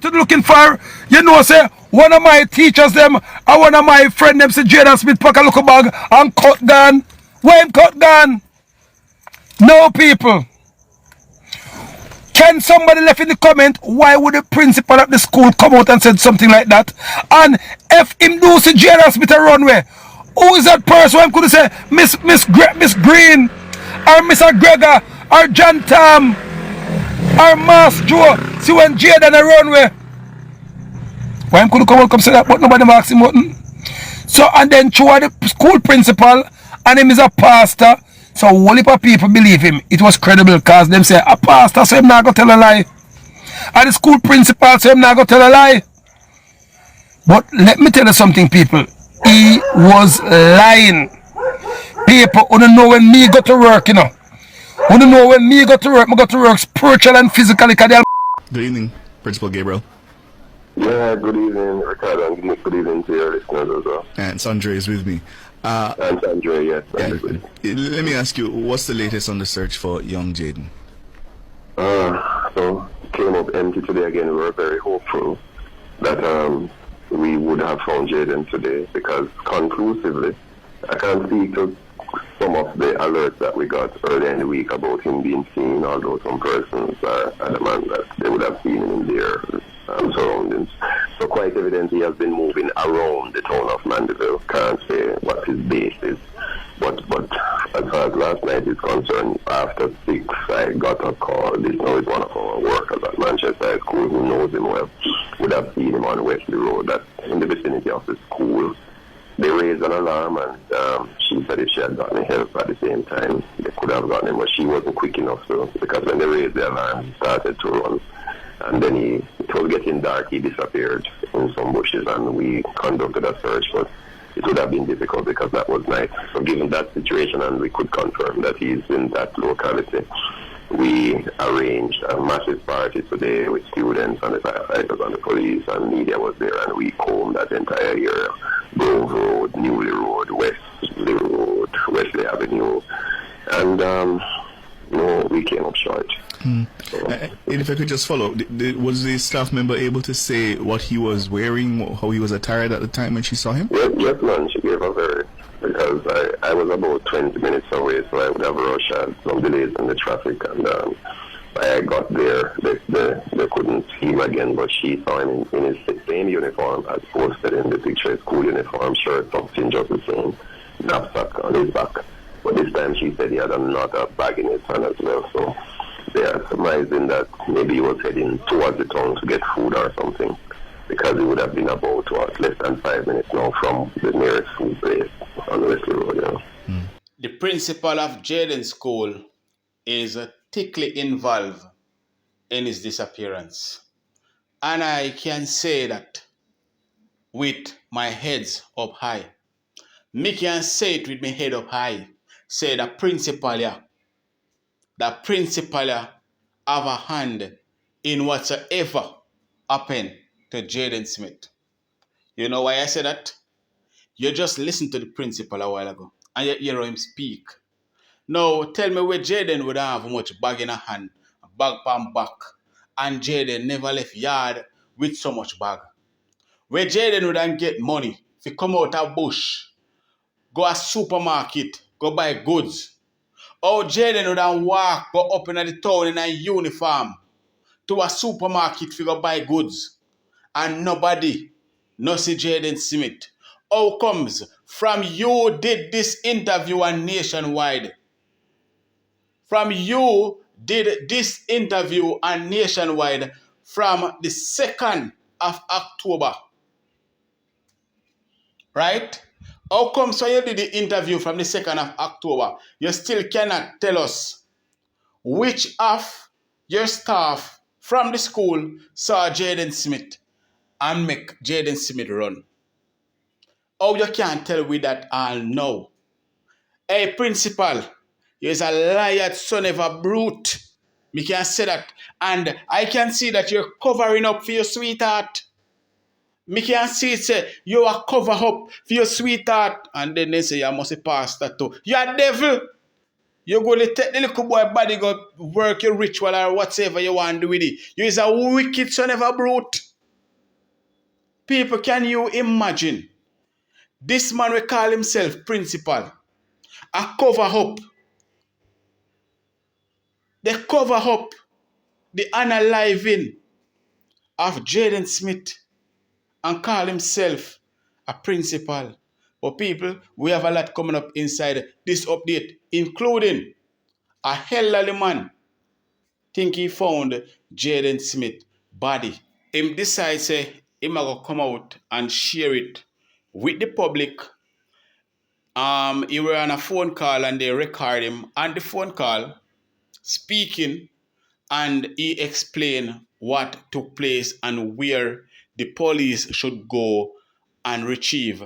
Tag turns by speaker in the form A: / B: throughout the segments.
A: To looking for, you know, say, one of my teachers them, and one of my friend them say Jayden Smith pack a look bag and cut gun. When cut gun? No people. Can somebody left in the comment why would the principal of the school come out and said something like that? And if him do see Jayden Smith a runway, who is that person who could say Miss Green or Mr. Gregor or John Tam or Mass Joe? See when Jayden a runway. Why him could come out come say that but nobody asked him nothing? So and then through the school principal and him is a pastor. So whole heap of people believe him. It was credible because them say a pastor so him not gonna tell a lie. And the school principal so him not gonna tell a lie. But let me tell you something, people. He was lying. People who don't know when me go to work, you know. Who don't know when me go to work, I go to work spiritual and physically. Good
B: evening, Principal Gabriel.
C: Yeah, good evening, Ricardo, and good evening to your listeners as well.
B: And Sandra is with me.
C: And Sandra, yes.
B: Let me ask you, what's the latest on the search for young Jayden?
C: So, came up empty today again. We were very hopeful that we would have found Jayden today because conclusively, I can speak to some of the alerts that we got earlier in the week about him being seen, although some persons are adamant that they would have seen him in their surroundings. So quite evident he has been moving around the town of Mandeville. Can't say what his base is. But as far as last night is concerned, after 6, I got a call. This now is one of our workers at Manchester High School who knows him well. Would have seen him on Wesley Road, that in the vicinity of the school. They raised an alarm and she said if she had gotten help at the same time, they could have gotten him, but she wasn't quick enough. So because when they raised the alarm, he started to run. And then it was getting dark, he disappeared in some bushes and we conducted a search, but it would have been difficult because that was night. So given that situation and we could confirm that he's in that locality, we arranged a massive party today with students and the firefighters and the police and media was there and we combed that entire area. Grove Road, Newley Road, Wesley Road, Wesley Avenue, and we came up short.
B: So, if I could just follow, was the staff member able to say what he was wearing, how he was attired at the time when she saw him?
C: Yes, ma'am, she gave a very, because I was about 20 minutes away, so I would have rushed and some delays in the traffic, and I got there, they couldn't see him again, but she saw him in his same uniform as posted in the picture, school uniform, shirt, something just the same, knapsack on his back. But this time she said he had another bag in his hand as well, so they are surmising that maybe he was heading towards the town to get food or something, because he would have been about less than 5 minutes now from the nearest food place on Wesley Road.
D: The principal of Jayden School is thickly involved in his disappearance. And I can say that with my heads up high. Me can say it with my head up high. Say the principal have a hand in whatsoever happened to Jayden Smith. You know why I say that? You just listened to the principal a while ago and you hear him speak. Now tell me where Jayden would have much bag in a hand, bag on back, and Jayden never left yard with so much bag. Where Jayden would get money if he come out of bush, go a supermarket, go buy goods. Or Jayden would walk, go up in the town in a uniform to a supermarket to go buy goods. And nobody no see Jayden Smith. How comes from you did this interview on Nationwide? From you did this interview on Nationwide from the 2nd of October. Right? How come so you did the interview from the 2nd of October? You still cannot tell us which of your staff from the school saw Jayden Smith and make Jayden Smith run. Oh, you can't tell we that all now. Hey, principal, you're a liar son of a brute. Me can say that. And I can see that you're covering up for your sweetheart. Me can see it say you are cover up for your sweetheart. And then they say you must a pastor too. You're a devil. You go to take the little boy body, go work your ritual or whatever you want to do with it. You is a wicked son of a brute. People, can you imagine? This man will call himself principal. A cover up. They cover up the unaliving of Jayden Smith and call himself a principal. But people, we have a lot coming up inside this update, including a elderly man think he found Jayden Smith body. Him decide say him go come out and share it with the public. He were on a phone call and they record him on the phone call speaking, and he explained what took place and where the police should go and retrieve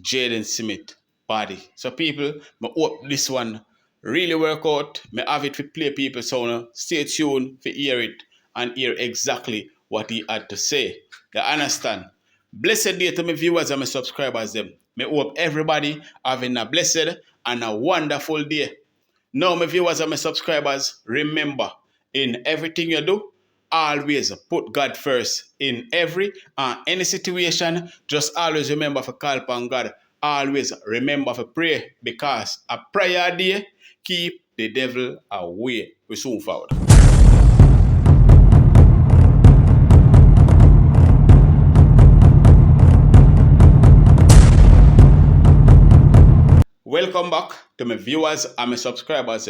D: Jayden Smith body. So people, I hope this one really work out. I have it to play people, so now stay tuned to hear it and hear exactly what he had to say. You understand? Blessed day to my viewers and my subscribers them. I hope everybody having a blessed and a wonderful day. Now, my viewers and my subscribers, remember, in everything you do, always put God first. In every and any situation, just always remember to call upon God. Always remember to pray, because a prayer day keep the devil away. We soon forward. Welcome back to my viewers and my subscribers.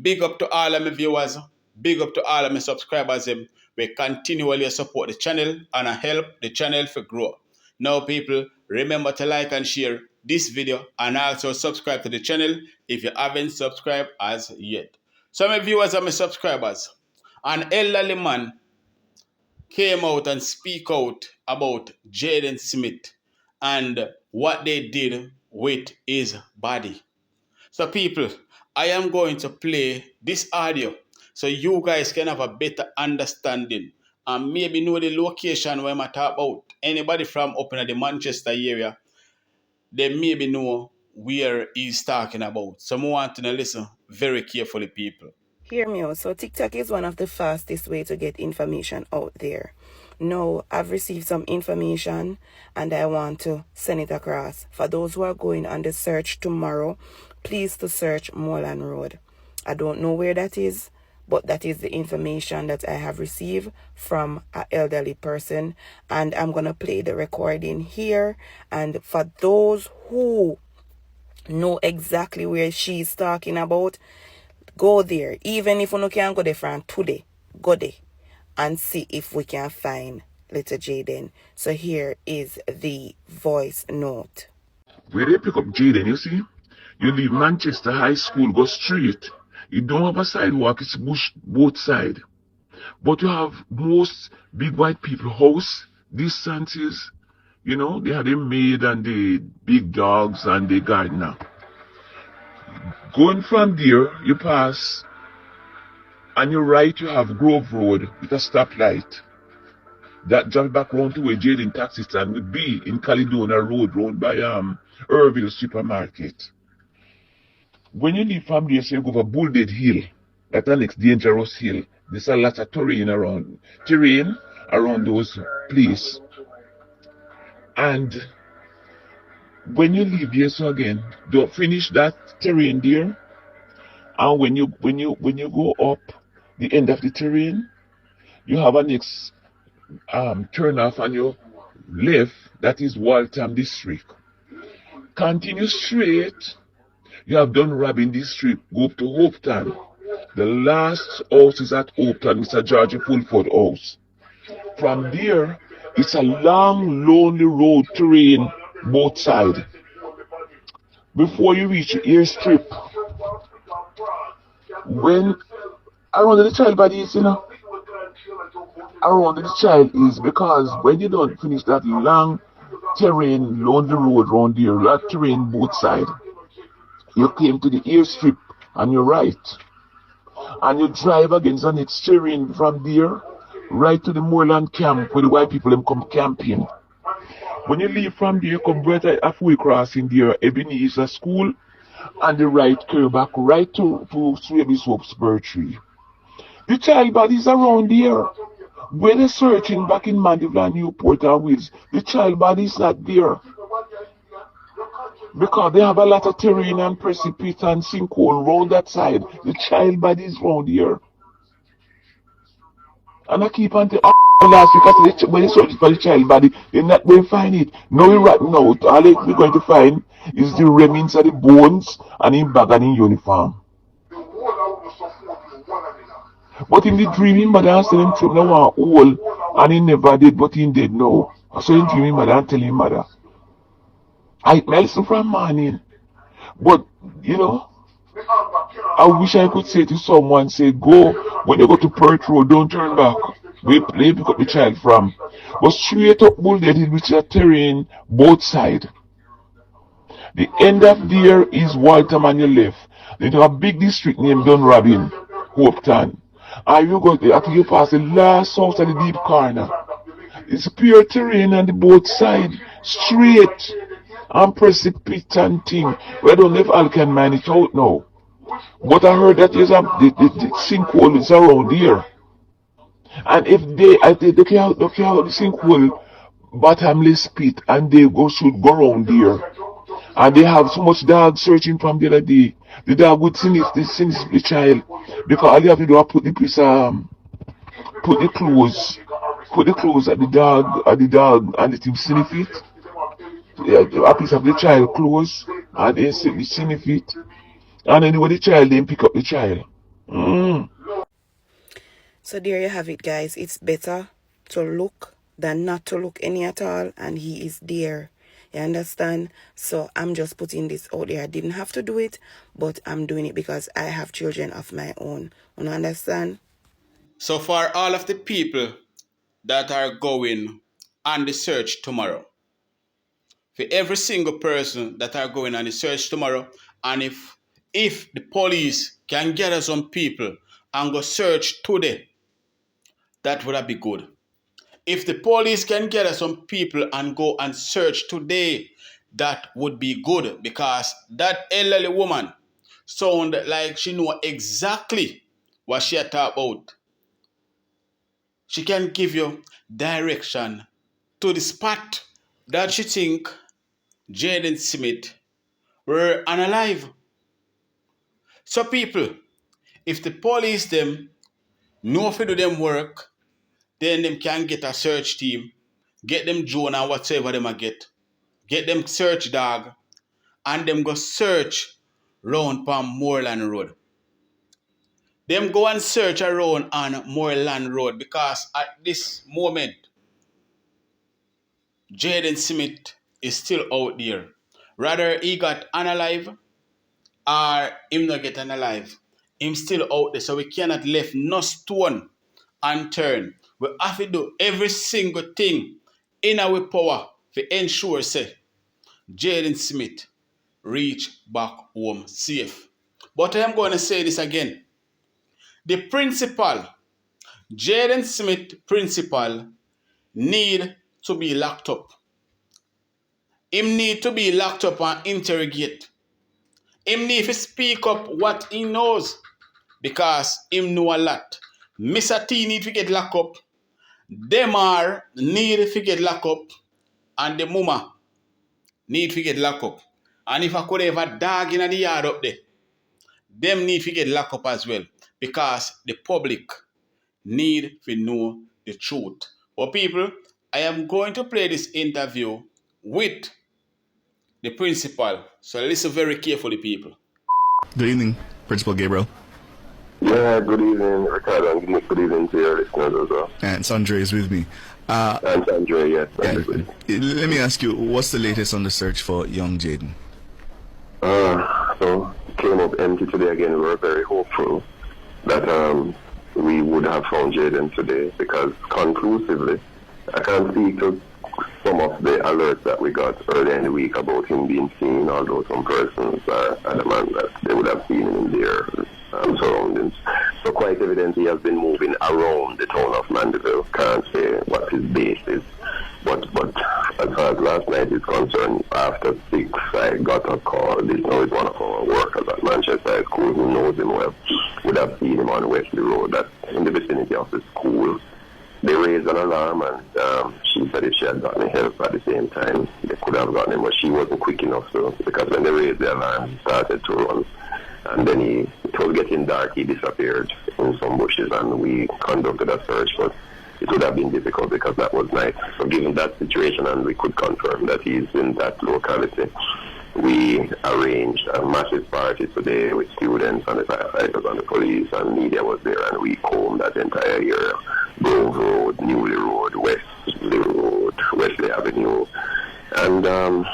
D: Big up to all of my viewers. Big up to all of my subscribers. We continually support the channel and help the channel to grow. Now people, remember to like and share this video and also subscribe to the channel if you haven't subscribed as yet. So my viewers and my subscribers, an elderly man came out and speak out about Jayden Smith and what they did with his body. So people, I am going to play this audio so you guys can have a better understanding and maybe know the location where I'm talking about. Anybody from up in the Manchester area, they maybe know where he's talking about. So I want to listen very carefully, people.
E: Hear me out. So TikTok is one of the fastest way to get information out there. Now, I've received some information and I want to send it across. For those who are going on the search tomorrow, please to search Moreland Road. I don't know where that is, but that is the information that I have received from an elderly person. And I'm going to play the recording here. And for those who know exactly where she's talking about, go there. Even if you can't go there from today, go there and see if we can find little Jayden. So here is the voice note.
F: Where they pick up Jayden, you see? You leave Manchester High School, go straight. You don't have a sidewalk, it's bush both sides. But you have most big white people house, distances, you know, they have the maid and the big dogs and the gardener. Going from there, you pass, and your right you have Grove Road with a stoplight. That drive back round to where Jayden taxi stand would be in Caledonia Road, round by Irville Supermarket. When you leave from there, so you go over Bulldead Hill, that's the next dangerous hill. There's a lot of terrain around those places. And when you leave here, so again, don't finish that terrain there. And when you go up the end of the terrain, you have a next turn off on your left, that is Waltham District. Continue straight. You have done Robin District, go up to Hopetown. The last house is at Hopetown, Mr. George Fulford house. From there, it's a long, lonely road terrain, both sides. Before you reach the airstrip, when around the child body is, you know, around the child is because when you don't finish that long terrain, lonely road around there, that terrain both sides, you came to the airstrip on your right, and you drive against the next terrain from there, right to the Moreland camp where the white people them come camping. When you leave from there, you come right halfway crossing there, Ebenezer School, and the right curve back right to Swaby Soap's tree. The child bodies around there. When they're searching back in Mandeville and Newport and Wills, the child body is not there. Because they have a lot of terrain and precipice and sinkhole round that side. The child body is round here. And I keep on telling last week, I said, when they search for the child body, they're not going to find it. No, right now, all we're going to find is the remains of the bones and in bag and in uniform. But in the dream, him mother asked him to now old, and he never did, but he did now. So in dream, him mother and tell him mother. I listen from morning. But, you know, I wish I could say to someone, say, go, when you go to Perth Road, don't turn back. We pick up the child from. But straight up Bullhead, which is a terrain, both sides. The end of there is Waltham on your left. They have a big district named Dunrabin, Hopetown. And you go there, after you pass the last house at the deep corner. It's pure terrain on the both sides, straight and precipice and thing. We don't know if I can manage it out now. But I heard that there's the sinkhole is around here. And if they look out the sinkhole bottomless pit and they should go around there. And they have so much dogs searching from the other day. The dog would sniff the child. Because all you have to do is put the clothes at the dog and let him sniff it. A piece of the child clothes and they sniff it. And anyway the child then pick up the child.
E: So there you have it, guys. It's better to look than not to look any at all, and he is there. You understand? So I'm just putting this out there. I didn't have to do it, but I'm doing it because I have children of my own. You understand?
D: So for all of the people that are going on the search tomorrow, for every single person that are going on the search tomorrow, and if the police can gather some people and go search today, that would be good. If the police can gather some people and go and search today, that would be good, because that elderly woman sounded like she knew exactly what she had talked about. She can give you direction to the spot that she think Jayden Smith were unalive. So people, if the police them know if to do them work, then them can get a search team, get them drone and whatever them a get them search dog, and them go search round Palm Moorland Road. Them go and search around on Moorland Road, because at this moment, Jayden Smith is still out there. Rather he got unalive or him not get unalive. Him still out there, so we cannot left no stone unturned. We have to do every single thing in our power to ensure say Jayden Smith reach back home safe. But I am going to say this again. The principal, Jayden Smith principal, need to be locked up. Him need to be locked up and interrogate. Him need to speak up what he knows, because him know a lot. Mr. T need to get locked up. Demar need to get locked up. And the mama need to get locked up. And if I could have a dog in the yard up there, them need to get locked up as well. Because the public need to know the truth. But people, I am going to play this interview with the principal. So listen very carefully, people.
B: Good evening, Principal Gabriel.
C: Yeah, good evening, Ricardo, and good evening to your listeners as well.
B: And Sandra is with me.
C: And Andre, yes.
B: Let me ask you, what's the latest on the search for young Jayden?
C: So came up empty today again. We were very hopeful that we would have found Jayden today, because conclusively, I can speak to some of the alerts that we got earlier in the week about him being seen, although some persons are adamant that they would have seen him in their surroundings. So quite evident he has been moving around the town of Mandeville. Can't say what his base is, but as far far as last night is concerned, after 6, I got a call. This now is one of our workers at Manchester High School who knows him well, would have seen him on Wesley Road, that's in the vicinity of the school. They raised an alarm, and she said if she had gotten help at the same time, they could have gotten him, but she wasn't quick enough, so because when they raised the alarm, he started to run. And then it was getting dark, he disappeared in some bushes, and we conducted a search, but it would have been difficult because that was night. So given that situation, and we could confirm that he's in that locality, we arranged a massive party today with students and the firefighters and the police, and media was there, and we combed that entire area. Grove Road, Newley Road, Wesley Road, Wesley Avenue, and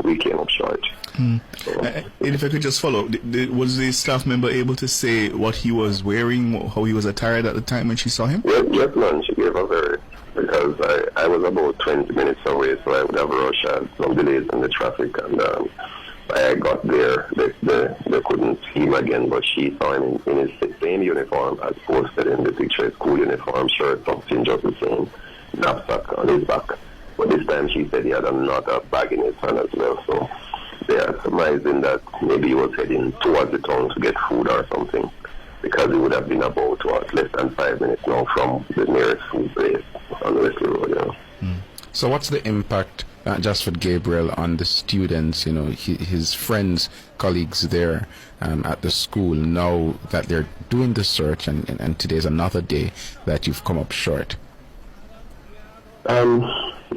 C: we came up short. So,
B: And if I could just follow, was the staff member able to say what he was wearing, how he was attired at the time when she saw him?
C: yes, ma'am, she gave a very, because I was about 20 minutes away, so I would have rushed and some delays in the traffic, and I got there, they couldn't see him again, but she saw him in his same uniform as posted in the picture, school uniform, shirt, something just the same, knapsack on his back. But this time she said he had another bag in his hand as well, so they are surmising that maybe he was heading towards the town to get food or something, because it would have been about less than 5 minutes now from the nearest food place on Wesley Road.
G: So what's the impact, just for Gabriel, on the students, his friends, colleagues there at the school, now that they're doing the search, and today's another day that you've come up short?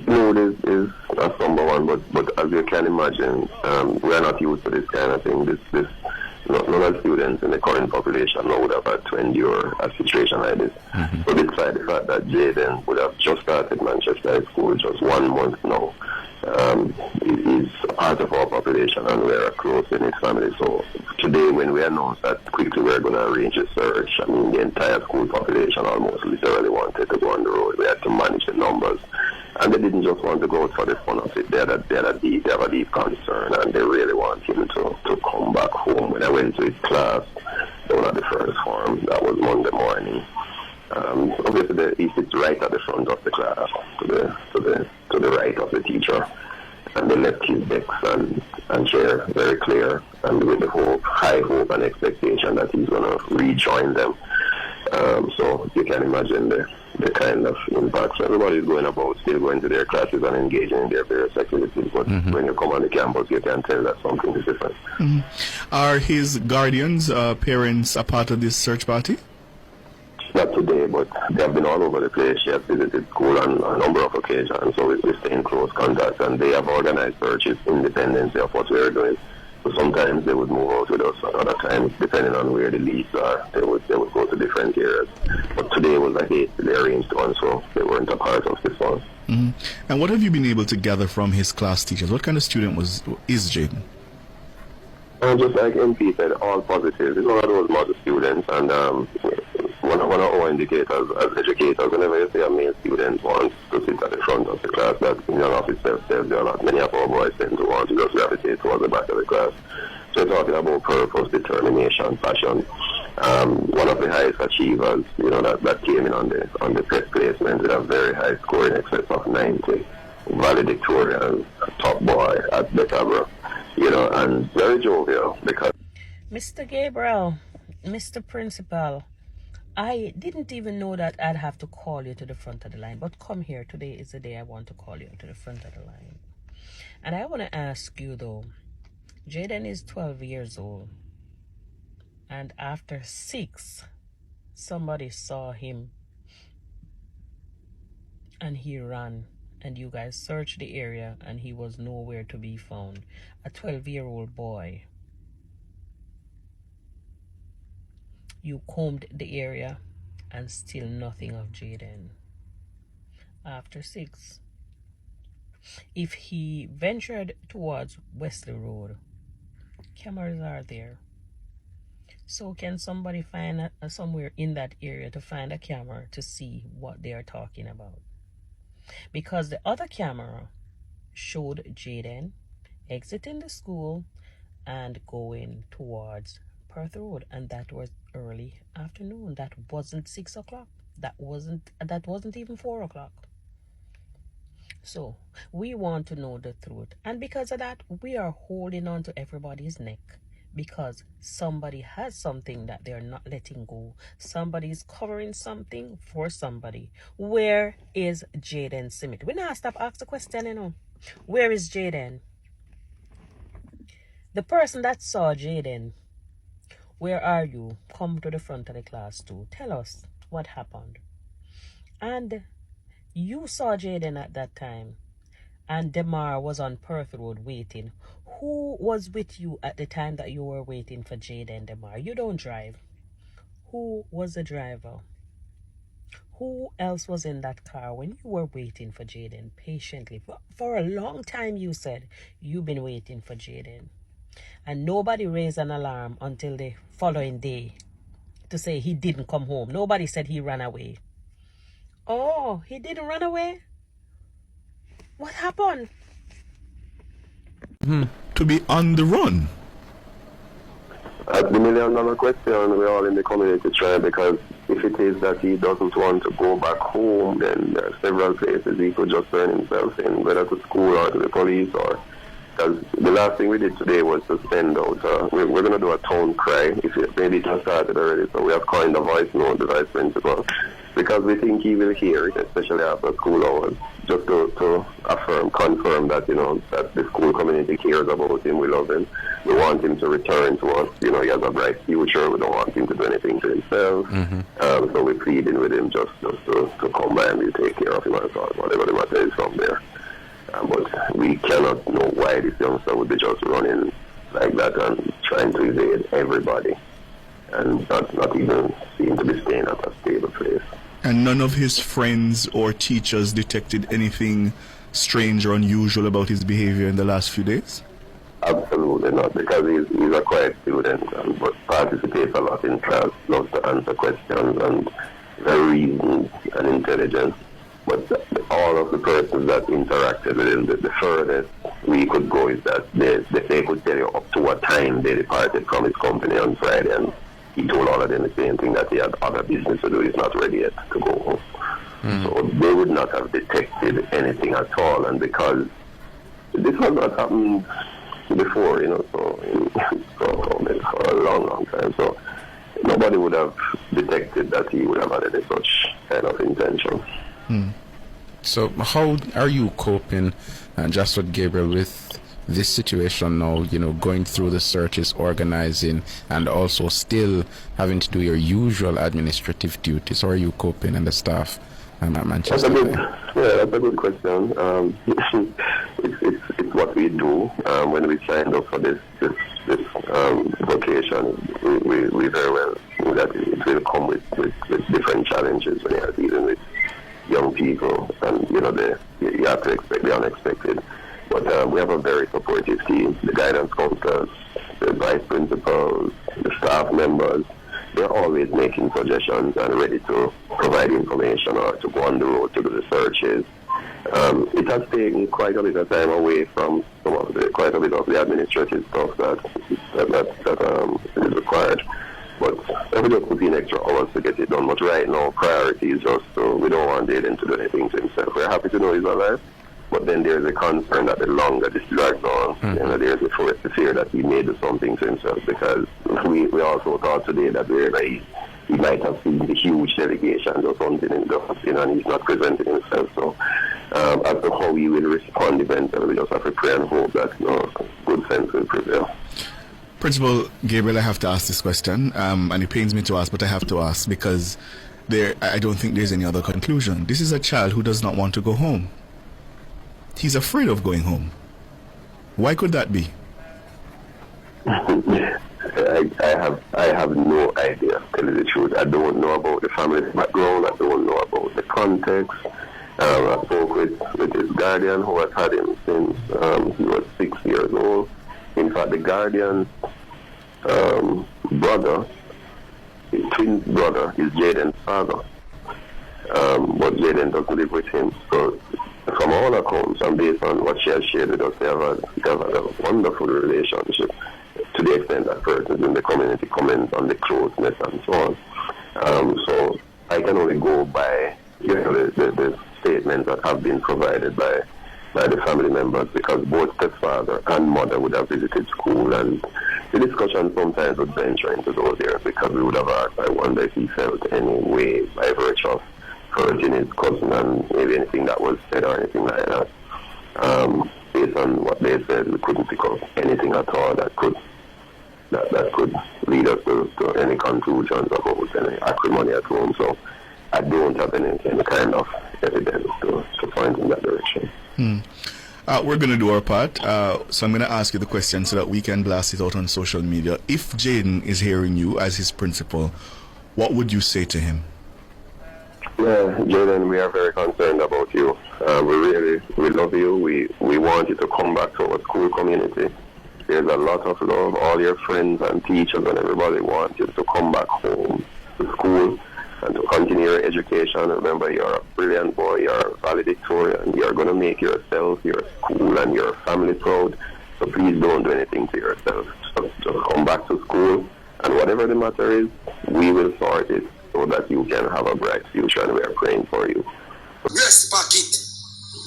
C: No, this is a somber one, but as you can imagine, we are not used to this kind of thing. None of the students in the current population now would have had to endure a situation like this. So despite the fact that Jayden would have just started Manchester High School just 1 month now, he is part of our population and we are close in his family. So today when we announced that quickly we're going to arrange a search, the entire school population almost literally wanted to go on the road. We had to manage the numbers. And they didn't just want to go out for the fun of it. They have a deep concern, and they really want him to come back home. When I went to his class, down at the first form, that was Monday morning. Obviously, he sits right at the front of the class, to the right of the teacher. And they left his desk and chair very clear, and with the high hope and expectation that he's going to rejoin them. So you can imagine the kind of impact. So everybody's going about, still going to their classes and engaging in their various activities. But when you come on the campus, you can tell that something is different.
B: Are his guardians, parents, a part of this search party?
C: Not today, but they have been all over the place. She has visited school on a number of occasions, so we stay in close contact, and they have organized searches independently of what we're doing. So sometimes they would move out with us, at other times, depending on where the leads are, they would go to different areas. But today was a hastily arranged one, so they weren't a part of this one.
B: And what have you been able to gather from his class teachers? What kind of student is Jayden?
C: And just like MP said, all positive. It's one of those model students, and one of our indicators as educators, whenever you say a male student wants to sit at the front of the class, that in and of itself tells you a lot. Many of our boys tend to want to just gravitate towards the back of the class. So talking about purpose, determination, passion. One of the highest achievers, that came in on the test placement with a very high score in excess of 90. Valedictorian, top boy at Bettabro, and very jovial because...
H: Mr. Gabriel, Mr. Principal, I didn't even know that I'd have to call you to the front of the line, but come here. Today is the day I want to call you to the front of the line. And I want to ask you though, Jayden is 12 years old, and after 6, somebody saw him and he ran, and you guys searched the area and he was nowhere to be found. A 12-year-old boy. You combed the area and still nothing of Jayden. After 6, if he ventured towards Wesley Road, cameras are there. So can somebody find somewhere in that area to find a camera to see what they are talking about? Because the other camera showed Jayden exiting the school and going towards Perth Road, and that was early afternoon. That wasn't 6 o'clock. That wasn't even 4 o'clock. So we want to know the truth. And because of that, we are holding on to everybody's neck. Because somebody has something that they're not letting go. Somebody is covering something for somebody. Where is Jayden Smith? We now stop ask the question, you know. Where is Jayden? The person that saw Jayden, where are you? Come to the front of the class too. Tell us what happened. And you saw Jayden at that time. And Demar was on Perth Road waiting. Who was with you at the time that you were waiting for Jayden, Demar? You don't drive. Who was the driver? Who else was in that car when you were waiting for Jayden patiently? For a long time, you said you've been waiting for Jayden. And nobody raised an alarm until the following day to say he didn't come home. Nobody said he ran away. Oh, he didn't run away? What happened?
B: To be on the run.
C: That's the million-dollar question we're all in the community trying, because if it is that he doesn't want to go back home, then there are several places he could just turn himself in, whether to school or to the police, or because the last thing we did today was to send out, we're going to do a town cry, maybe it has started already, so we have coined a voice note, the vice principal, because we think he will hear it, especially after school hours, just to confirm that, that the school community cares about him, we love him, we want him to return to us, he has a bright future, we don't want him to do anything to himself, so we're pleading with him just to come by and we'll take care of him and sort whatever the matter is from there. But we cannot know why this youngster would be just running like that and trying to evade everybody and not even seem to be staying at a stable place.
B: And none of his friends or teachers detected anything strange or unusual about his behavior in the last few days?
C: Absolutely not, because he's a quiet student but participates a lot in class, loves to answer questions and very reasoned and intelligent. But all of the persons that interacted with him, the furthest we could go is that they could tell you up to what time they departed from his company on Friday, and he told all of them the same thing, that he had other business to do, he's not ready yet to go home. So they would not have detected anything at all, and because this has not happened before, for a long time, so nobody would have detected that he would have had any such kind of intention.
G: So how are you coping, just with Gabriel, with this situation now, going through the searches, organizing, and also still having to do your usual administrative duties? How are you coping, and the staff at Manchester?
C: That's a good question. It's what we do. When we signed up for this vocation, we very well knew that it will come with different challenges when you're dealing with young people, and you have to expect the unexpected. But we have a very supportive team. The guidance counselors, the vice principals, the staff members, they're always making suggestions and ready to provide information or to go on the road to do the searches. It has taken quite a bit of time away from quite a bit of the administrative stuff that is required. But we just put in extra hours to get it done. But right now, priority is just we don't want Jayden to do anything to himself. We're happy to know he's alive, but then there's a concern that the longer this drags on, there's a fear that he may do something to himself, because we also thought today that he might have seen the huge delegations or something in the and he's not presenting himself. So as to how he will respond eventually, we just have to pray and hope that good sense will prevail.
B: Principal Gabriel, I have to ask this question, and it pains me to ask, but I have to ask because I don't think there's any other conclusion. This is a child who does not want to go home. He's afraid of going home. Why could that be?
C: I have no idea, to tell you the truth. I don't know about the family background. I don't know about the context. I spoke with his guardian, who has had him since he was 6 years old. In fact, the guardian's brother, his twin brother, is Jayden's father. But Jayden doesn't live with him. So from all accounts, and based on what she has shared with us, they have had a wonderful relationship, to the extent that persons in the community comment on the closeness and so on. So I can only go by the statements that have been provided by by the family members, because both stepfather and mother would have visited school, and the discussion sometimes would venture into those areas, because we would have asked, I wonder if he felt any way by virtue of hurting his cousin and maybe anything that was said or anything like that. Based on what they said, we couldn't pick up anything at all that could lead us to any conclusions about any acrimony at home. So I don't have any kind of evidence to point in that direction.
B: We're going to do our part. So I'm going to ask you the question so that we can blast it out on social media. If Jayden is hearing you as his principal, what would you say to him?
C: Yeah, Jayden, we are very concerned about you. We love you. We want you to come back to our school community. There's a lot of love. All your friends and teachers and everybody want you to come back home to school and to continue your education. Remember, you're a brilliant boy. You're valedictorian. You're going to make yourself, your school, and your family proud. So please don't do anything to yourself. Just come back to school. And whatever the matter is, we will sort it so that you can have a bright future, and we are praying for you.
I: Yes, packet.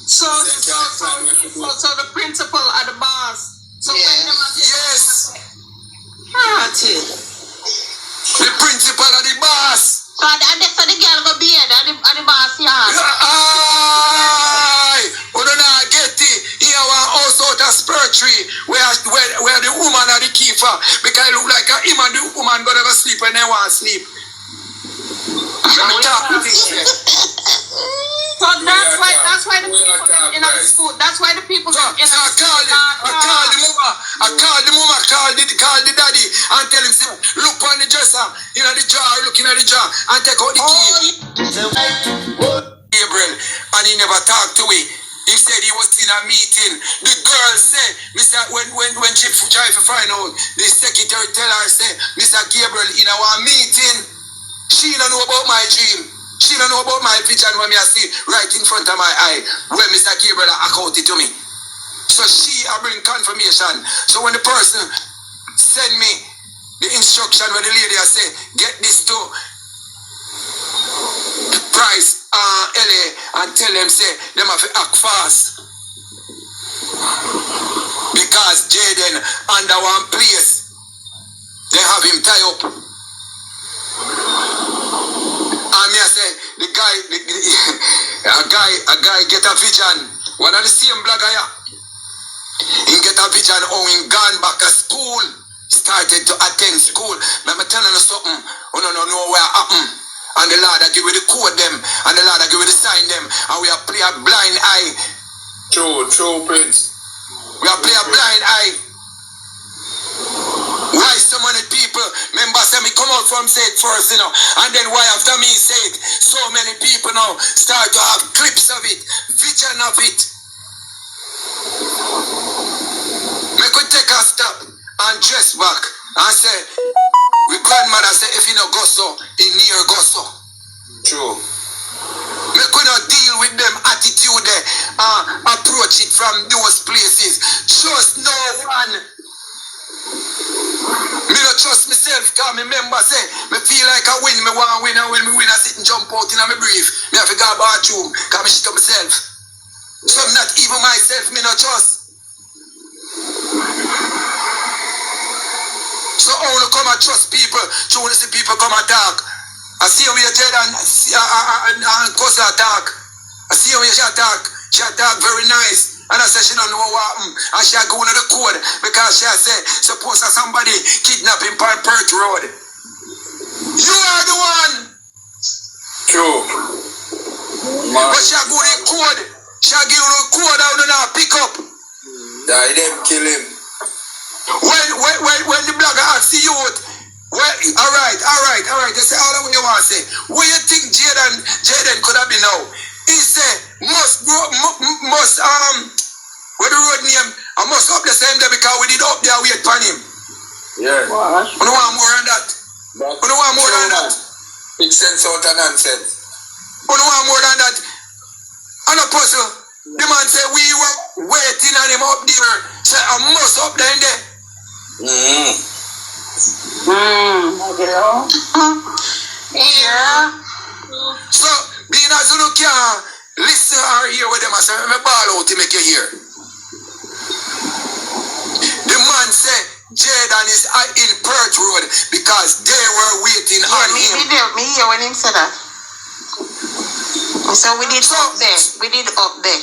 I: So the principal are the boss. So yes. The principal are the boss. So the girl go be at the boss yard. Aye. We don't get it. Here one house out of spiritual where the woman are the keeper. Because it look like him and the woman gonna go sleep when they want to sleep. So that's why the people get in the school. That's why the people get in the school. I call the daddy and tell him, look on the dresser, in the jar, looking at the jar, and take out the key. Gabriel, and he never talked to me. He said he was in a meeting. The girl said, Mr. When she tried to find out, the secretary tell her, say, Mr. Gabriel, in our meeting, she don't know about my dream. She don't know about my vision when I see right in front of my eye where Mr. Gabriel accounted to me. So she bring confirmation. So when the person send me the instruction when the lady say, get this to Price LA and tell them say them have to act fast. Because Jayden under one place, they have him tie up. And me I say a guy get a vision. One of the same blogger here. He get a vision how he gone back to school. Started to attend school. But I'm telling you something. Oh no where happen. And the Lord that give you the code them. And the Lord that give you the sign them. And we are play a blind eye. True, Prince. We are play a blind eye. Why so many people, members say me come out from said first, and then why after me said, so many people now start to have clips of it, vision of it. Me could take a stop and dress back and say, we grandmother say if you no go so, he near go so. True. Me could not deal with them attitude there, approach it from those places. Trust no one. Me don't trust myself, because me member say, me feel like I win, me want to win, and when me win, I sit and jump out in my brief. Me have to go to the bathroom, because me shit up myself. So I'm not even myself, me not trust. So I want to come and trust people, so when I see people come and talk. I see how you Jayden and Kosa talk. I see how you she talk very nice. And I said she don't know what happened. And she go into the code because she said suppose that somebody kidnapping on Perth Road. You are the one. True. But she go to the code. She give you the code out and now pick up. Die them, kill him. When the blogger asks the youth, alright. They say all the way you want to say. What you think Jayden could have been now? He said where the road name, I must up the same day because we did up there wait for him. Yeah. What? You don't want more than that. You don't want more than that. It sense out and nonsense. You don't want more than that. And a puzzle, the man said we were waiting on him up there. Say I must up there in there. Yeah. So being as you can Listen or hear what them say. Me ball out to make you hear. The man said Jayden is in Perth Road because they were waiting on him.
E: Me hear when him said that. So we did up there.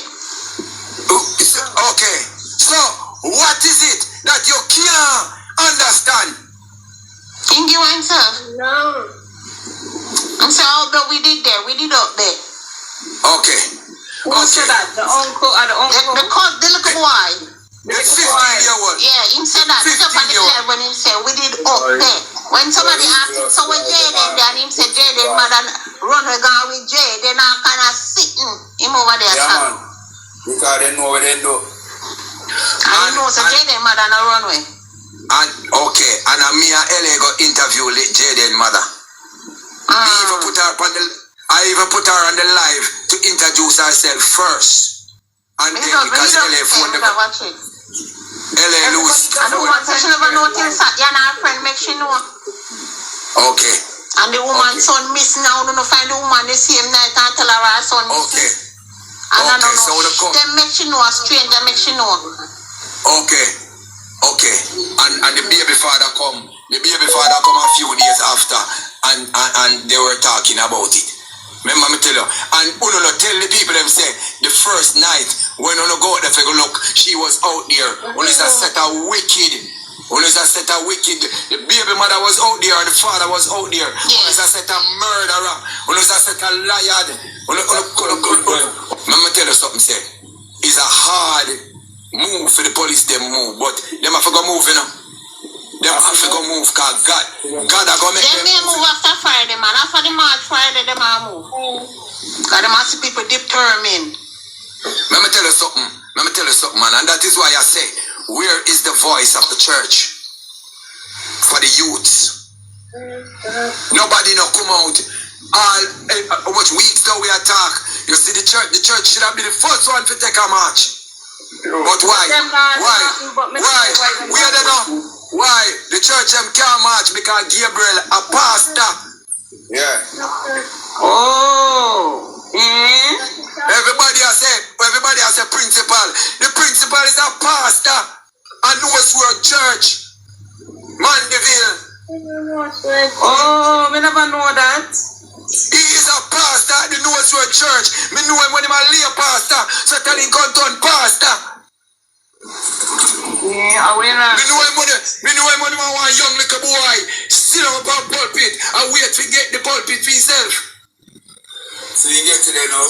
I: Okay. So what is it that you can't understand?
E: Ingi himself. No. I'm saying but we did up there.
I: Okay.
E: Who said that? The uncle or the uncle? The little boy.
I: The 15-year-old.
E: Yeah, him said that. Look up on the clip when him said we did up there. When somebody asked him, so when Jayden there, and him said Jayden mother run with gone with Jayden and kind of sitting him over there.
I: Yeah, man. Because they know what they do.
E: And you know, so Jayden mother no run with.
I: And okay, and me and LA go interview Jayden mother. I even put her on the live to introduce herself first. And then because LA phone the LA lose.
E: And the woman said she never know till Satya and her friend make she know.
I: Okay.
E: And the woman son miss now, don't find the woman the same night and tell her son miss.
I: Okay.
E: And I don't
I: so
E: know. Them make she know, a stranger make she know.
I: Okay. Okay. And the baby father come. The baby father come a few days after and they were talking about it. Remember me tell you, and uno tell the people them say the first night when uno go out there for go look, she was out there. Uno is a set of wicked. Uno is a set of wicked. The baby mother was out there, and the father was out there. Uno is a set of murderer. Uno is a set of liar. Let me tell you something. Say, it's a hard move for the police. Them move, but them have to go move, you know. Them have to go move, cause God are gonna make them
E: move after Friday, man. After the March Friday, them are move. Cause them have to people determined.
I: Let me tell you something, man, and that is why I say, where is the voice of the church for the youths? Nobody no come out. How much weeks though we attack? You see the church should have been the first one to take a march. But why? We don't know. Why? The church can't march because Gabriel a pastor. Yeah.
E: Oh.
I: Everybody has a principal. The principal is a pastor. And knows where church. Mandeville.
E: Oh, me never know that.
I: He is a pastor at the Northward Church. Me know him when he was a lay pastor. So tell him come turn pastor.
E: Yeah, aware.
I: Me know him when he was one young little boy sit up on pulpit and wait to get the pulpit for himself. So you get to there now.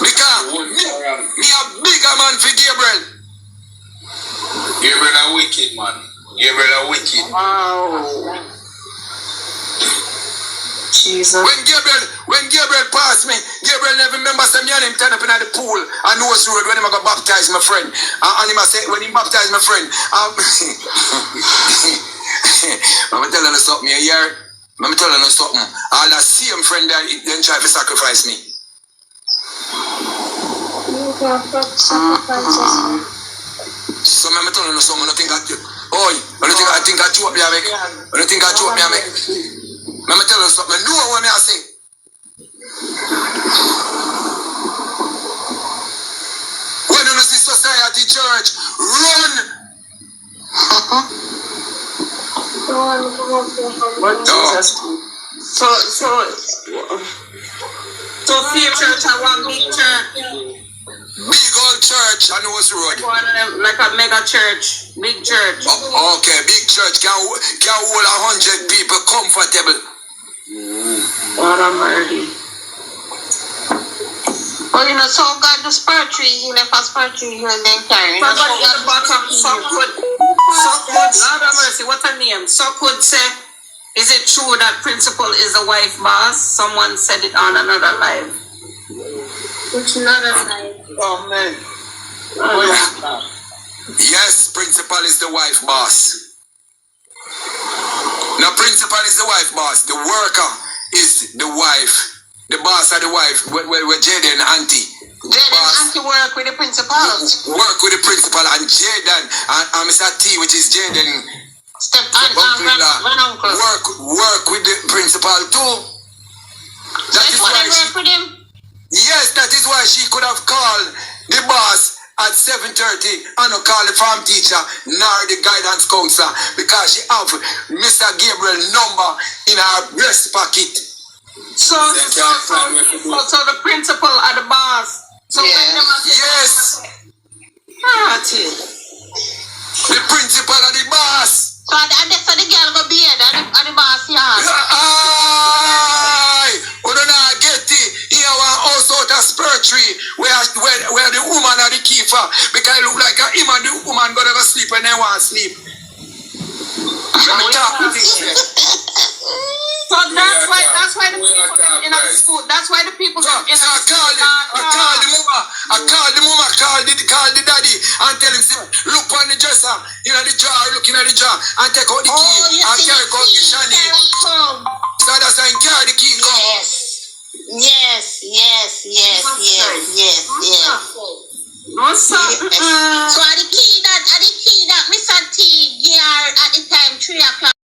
I: Because me a bigger man for Gabriel. Gabriel a wicked man. Gabriel a wicked.
E: Wow. Jesus.
I: When Gabriel passed me, Gabriel never remember some man him turn up in the pool and Nose Road when he go baptize my friend. And him say when he baptized my friend, I'm telling you something here. I'm telling you something. All that same friend that then try to sacrifice me. So I'm telling you something. I think I think I choke me a make. I think I choke me a make. Let me tell you something. Do what I say. When you see society church run.
E: So fear church and one big church.
I: Big old church on Nose Road.
E: Like a mega church. Big church.
I: Okay, big church can hold 100 people comfortable.
E: What a murder. Well, you know, so God do spiritual, he left us spiritual here and then carry. But in the bottom, Lord have mercy, what a name. Could say, is it true that principal is a wife boss? Someone said it on another live. Which another live? Oh, man.
I: Yes, principal is the wife boss. Now, principal is the wife boss. The worker is the wife. The boss of the wife. Where Jayden and Auntie.
E: Jayden and Auntie work with the principal.
I: Work with the principal and Jayden and Mr. T, which is Jayden.
E: Uncle.
I: Work with the principal too. That is why
E: work with him.
I: Yes, that is why she could have called the boss at 7:30 and not call the farm teacher nor the guidance counselor because she have Mr. Gabriel number in her breast pocket.
J: So the principal are the boss. So
I: yes. The principal are the boss.
J: So the girl go be at the boss yard.
I: We don't get it. Here one house out of spiritual where the woman are the keeper because it look like him and the woman gonna go sleep when they want to sleep. Let me talk with you.
J: So that's why the people in the school. That's why the people in the school.
I: I call the daddy and tell him, look on the dresser, in the jar, looking at the jar, and take out the key and carry out the shiny. So that's why I carry the key.
J: Yes. What's up? So the key that Mr. T gear at the time 3 o'clock.